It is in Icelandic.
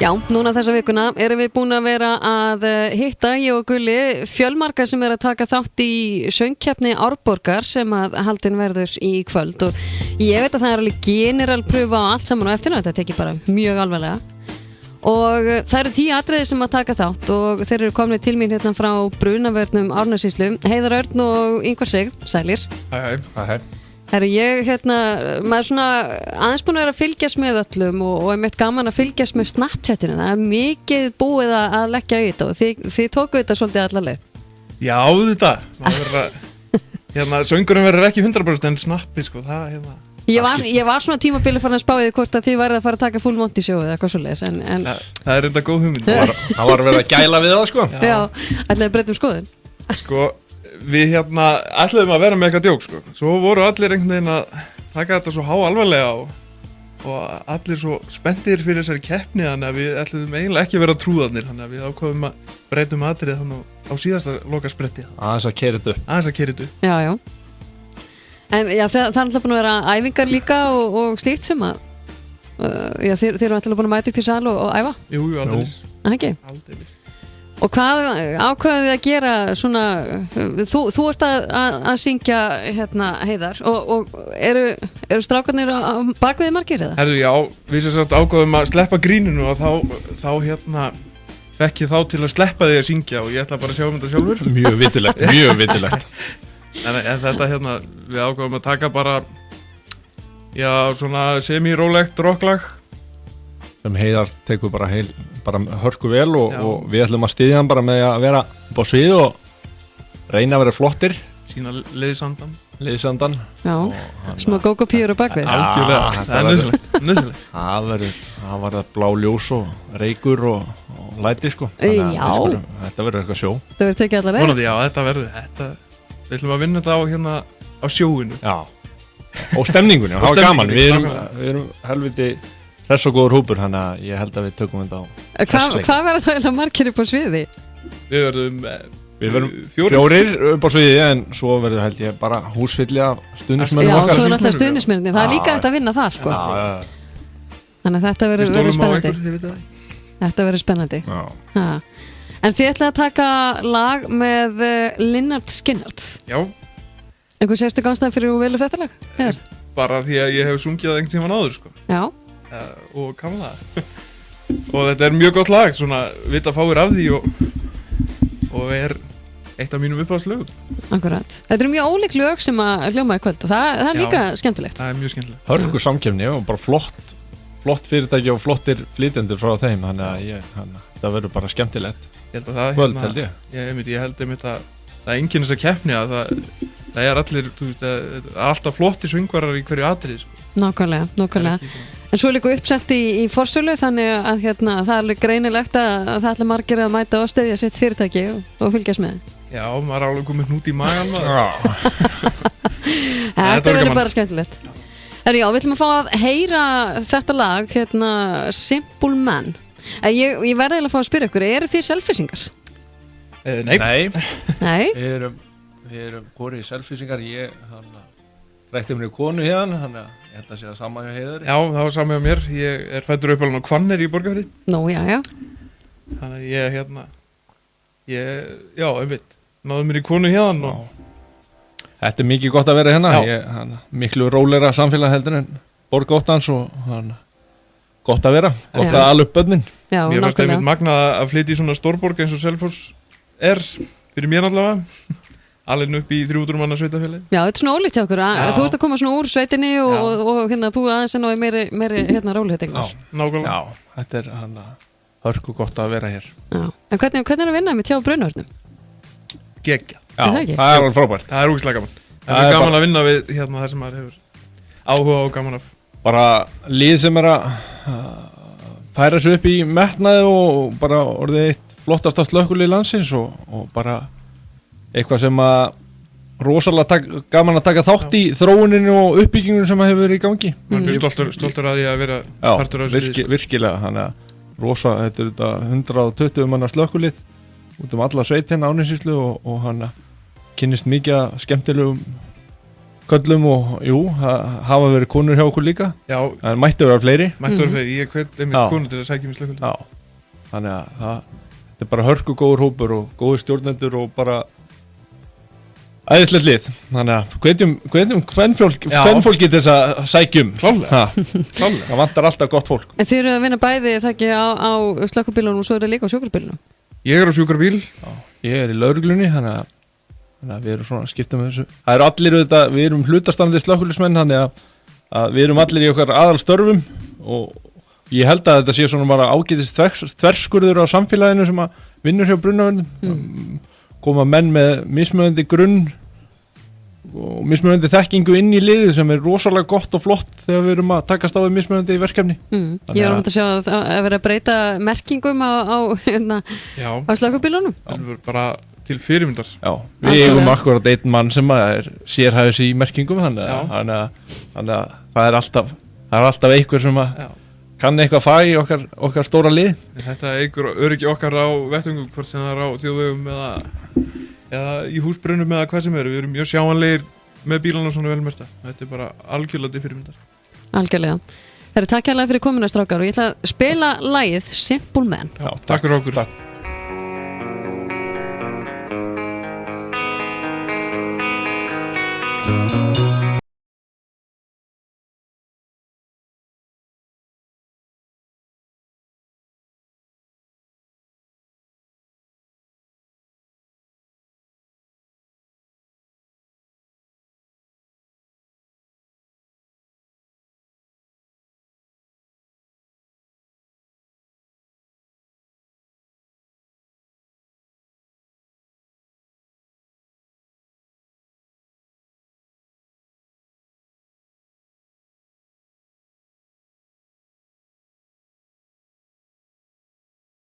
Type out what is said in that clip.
Já, núna þessa vikuna erum við búin að vera að hitta ég og Gulli fjölmargar sem að taka þátt í söngkeppni Árborgar sem að haldin verður í kvöld og ég veit að það alveg generalpröfa á allt saman og eftir þetta tekið bara mjög alvarlega og það eru 10 atriði sem að taka þátt og þeir eru komnir til mín hérna frá Brunavörnum Árnessýslu, Heiðar Örn og Ingvar Sig, sælir. Hæ. Herru, ég maður svona aðeins búin að vera að fylgjast með öllum og einmitt gaman að fylgjast með Snapchatinu, það mikið búið að leggja í þetta og þið tóku þetta svolítið alla leið. Já, þetta, söngurinn verður ekki 100% en snappið, sko, það, Ég var svona tímabili farin að spáði hvort að þið værið að fara að taka full Monty show eða eitthvað svoleiðis, en það er enda góð hugmynd. Það var að vera að gæla við það, sko. Já, ætlaði breytum skoðun. Sko, við ætlaðum að vera með eitthvað djók, sko. Svo voru allir einhvern veginn að taka þetta svo alvarlega og allir svo spenntir fyrir þessari keppni, þannig að við ætlaðum eiginlega ekki að vera trúðarnir, þannig að við ákváðum að breytum atriðið þannig á síðasta lokaspretti. Aðeins að keyra þetta upp. Já. En já, það er alltaf búin að vera æfingar líka og slíkt sem að þið eru alltaf búin að mæta upp í sal og æfa? Jú, aldeilis. Aldeilis. Og hvað ákveðið þið að gera svona, þú ert að syngja Heiðar og eru strákarnir á bakviði margir eða? Herðu, já, við sem sagt ákveðum að sleppa grínunu og þá fekk ég þá til að sleppa því að syngja og ég ætla bara að sjá þetta sjálfur. Mjög vitilegt. En þetta við ákveðum að taka bara svona semi-rólegt rocklag sem Heiðar tekur bara hörku vel og við ætlum að styðja hann bara með að vera upp á svið og reyna að vera flottir sína liðsandan Já, smá gógópíur á bakvið algjörlega, það er nöðsilegt það var það blá ljós og reykur og læti, sko. Já, þetta verður eitthvað sjó. Það verður tekið allar leið. Já, þetta verður við ætlum að vinna þetta á sjóinu. Já, og stemningunni, það var gaman. Við erum helviti hress og góður hópur, þannig að ég held að við tökum þetta á hressleik. Hvað verður það eða margir upp á sviði? Við verðum 4 upp á sviði, en svo verður held ég bara húsfylli af stuðnismennum okkar. Já, svo náttúrulega stuðnismenninni, það er líka hægt að vinna það, sko. Þannig að þetta verður spennandi. Þetta verður spennandi. En þið ætlaði að taka lag með Lynyrd Skynyrd. Já. Einhver sérstök ástæða fyrir þú velur þetta lag? Heiðar? Bara því að ég hef sungið það einhvern tímann áður, sko. Já. Og gaman það. Og þetta er mjög gott lag, svona vita fáir af því og er eitt af mínum uppáhaldslögum. Akkurat. Þetta eru mjög ólík lög sem að hljóma í kvöld og það er líka skemmtilegt. Það er mjög skemmtilegt. Hörku samkeppni og bara flott fyrirtæki og flottir flytjendur frá þeim, þannig að það verður bara skemmtilegt. Ég held að það kvöld, held ég. Ég held einmitt að það enginn þess að keppni að það er allir, alltaf flotti söngvarar í hverju atriði, sko. Nákvæmlega. En svo er líka uppselt í forsölu, þannig að það er alveg greinilegt að það ætla margir að mæta og styðja sitt fyrirtæki og fylgjast með. Já, maður er alveg komið hnút í magan. Þetta verður bara skemmtilegt. Já, við ætlum að fá að heyra þetta lag, Simple Man. Ég verði eiginlega að fá að spyrja ykkur, eru þið selfisingar? Nei. Við erum hvorið selfisingar. Ég rætti mér í konu hérna, þannig að ég held að sé það sama hjá Heiðari. Já, það var sama hjá mér. Ég er fæddur uppalinn á Hvanneyri í Borgarfirði. Nú, já. Þannig að ég einmitt, náðu mér í konu hérna. Þetta er mikið gott að vera hérna. Miklu rólegra samfélag heldur en Borgóttans og gott að vera, gott að ala upp börnin. Já, mér fannst einmitt magnað að flytja í svona stórborg eins og Selfoss er, fyrir mér allavega, alveg upp í 300 manna sveitafélagi. Já, þetta er svona ólíkt hjá okkur, þú ert að koma svona úr sveitinni og þú aðeins en á meiri rólegheit einhver. Nákvæmlega. Já, þetta er hörku gott að vera hér. Já, en hvernig er að vinna með hjá Brunavörnum? Geggjað. Já, það er alveg frábært. Það er ógeðslega gaman. Það er gaman að vinna við það sem maður hefur áhuga og gaman af. Bara lið sem er að færa sig upp í metnaði og bara orðið eitt flottasta slökkvilið landsins og bara eitthvað sem að rosalega gaman að taka þátt í þróuninu og uppbyggingunum sem hefur verið í gangi. Maður er mjög stoltur að því að vera partur af þessu. Virkilega, þannig að þetta er þetta 120 manna slökkvilið út alla sveitina Árnessýslu og hann kynnist mikið skemmtilegum köllum og jú, hafa verið konur hjá okkur líka. Já, Það mætti vera fleiri. mættu vera fleiri, ég hvet einmitt Já. konur til að sækja mig slökkvöldu. Já, þannig að þetta er bara hörku góður hópur og góður stjórnendur og bara æðislegt lið. Þannig að hvetjum kvenfólki til þess að sækjum. Klálega. Það vantar alltaf gott fólk. En þið eru að vinna bæði það ekki á slökkubílunum og svo eru líka á sjúkrabílunum. Ég er á sjúkrabíl. Ég er í lögreglunni, þannig að við erum svona að skipta með þessu. Það eru allir auðvitað, við erum hlutastandið slökkviliðsmenn, þannig að við erum allir í okkar aðalstörfum og ég held að þetta sé svona bara ágætist þverskurður á samfélaginu sem að vinnur hjá brunnavörnum. Koma menn með mismunandi grunn og mismunandi þekkingu inn í liðið sem er rosalega gott og flott þegar við erum að takast á við mismunandi verkefni. Ég var að sjá að vera að breyta merkingum á slökkubílunum. Það er bara til fyrirmyndar. Já, við eigum akkurat einn mann sem er sérhæfis í merkingum, þannig að það er alltaf einhver sem að kann eitthvað fag í okkar stóra lið. Þetta eigur öryggi okkar á vettvöngum, hvort sem það er á þjóðvegum eða í húsbrunum eða hvað sem er. Við erum mjög sjáanlegir með bílana svona velmerta. Þetta er bara algjörlega til fyrirmyndar. Algjörlega. Það eru takk hérlega fyrir komuna, strákar, og ég ætla að spila lagið Simple Man. Já, takk fyrir okkur. Takk.